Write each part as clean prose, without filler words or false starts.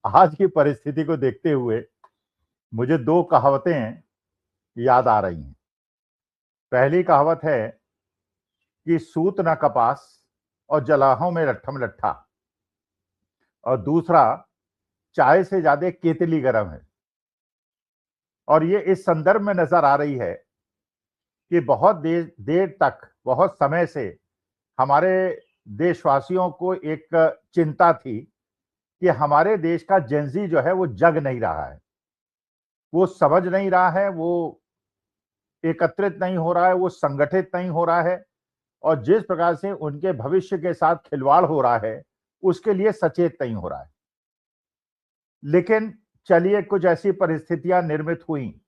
आज की परिस्थिति को देखते हुए मुझे दो कहावतें याद आ रही हैं। पहली कहावत है कि सूत न कपास और जलाहों में लट्ठम लट्ठा, और दूसरा चाय से ज्यादा केतली गर्म है। और ये इस संदर्भ में नजर आ रही है कि बहुत देर देर तक, बहुत समय से हमारे देशवासियों को एक चिंता थी कि हमारे देश का जेनजी जो है वो जग नहीं रहा है, वो समझ नहीं रहा है, वो एकत्रित नहीं हो रहा है, वो संगठित नहीं हो रहा है, और जिस प्रकार से उनके भविष्य के साथ खिलवाड़ हो रहा है उसके लिए सचेत नहीं हो रहा है। लेकिन चलिए, कुछ ऐसी परिस्थितियां निर्मित हुई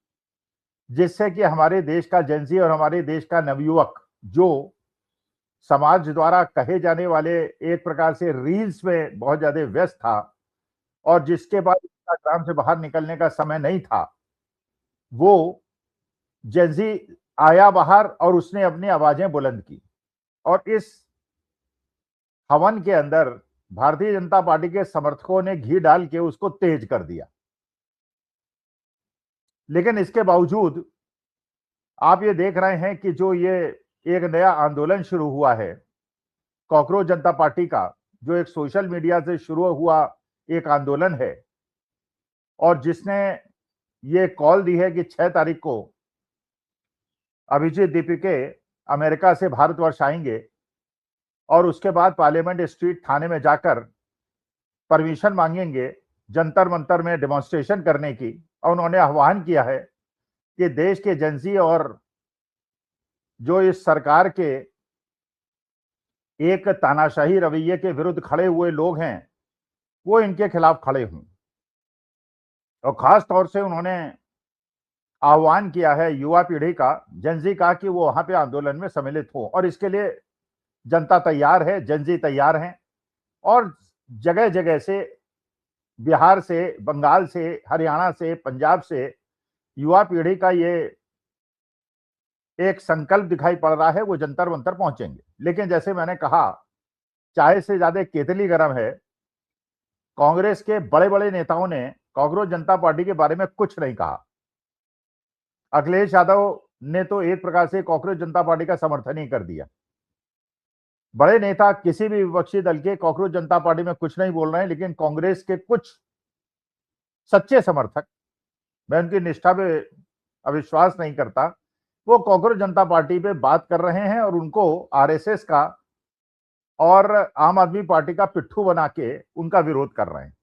जिससे कि हमारे देश का जेनजी और हमारे देश का नवयुवक, जो समाज द्वारा कहे जाने वाले एक प्रकार से रील्स में बहुत ज्यादा व्यस्त था और जिसके बाद इंस्टाग्राम से बाहर निकलने का समय नहीं था, वो जेनजी आया बाहर और उसने अपनी आवाजें बुलंद की। और इस हवन के अंदर भारतीय जनता पार्टी के समर्थकों ने घी डाल के उसको तेज कर दिया। लेकिन इसके बावजूद आप ये देख रहे हैं कि जो ये एक नया आंदोलन शुरू हुआ है कॉकरोच जनता पार्टी का, जो एक सोशल मीडिया से शुरू हुआ एक आंदोलन है, और जिसने ये कॉल दी है कि 6 तारीख को अभिजीत दीपिके अमेरिका से भारतवर्ष आएंगे और उसके बाद पार्लियामेंट स्ट्रीट थाने में जाकर परमिशन मांगेंगे जंतर मंतर में डेमोन्स्ट्रेशन करने की। और उन्होंने आह्वान किया है कि देश के जेनजी और जो इस सरकार के एक तानाशाही रवैये के विरुद्ध खड़े हुए लोग हैं वो इनके खिलाफ खड़े हों। और खास तौर से उन्होंने आह्वान किया है युवा पीढ़ी का, जेनजी का, कि वो वहां पे आंदोलन में सम्मिलित हो। और इसके लिए जनता तैयार है, जेनजी तैयार हैं। और जगह जगह से, बिहार से, बंगाल से, हरियाणा से, पंजाब से युवा पीढ़ी का ये एक संकल्प दिखाई पड़ रहा है, वो जंतर मंतर पहुंचेंगे। लेकिन जैसे मैंने कहा, चाय से ज्यादा केतली गर्म है। कांग्रेस के बड़े बड़े नेताओं ने कॉकरोच जनता पार्टी के बारे में कुछ नहीं कहा। अखिलेश यादव ने तो एक प्रकार से कॉकरोच जनता पार्टी का समर्थन ही कर दिया। बड़े नेता किसी भी विपक्षी दल के कॉकरोच जनता पार्टी में कुछ नहीं बोल रहे हैं, लेकिन कांग्रेस के कुछ सच्चे समर्थक, मैं उनकी निष्ठा पे अविश्वास नहीं करता, वो कॉकरोच जनता पार्टी पे बात कर रहे हैं और उनको आरएसएस का और आम आदमी पार्टी का पिट्ठू बना के उनका विरोध कर रहे हैं।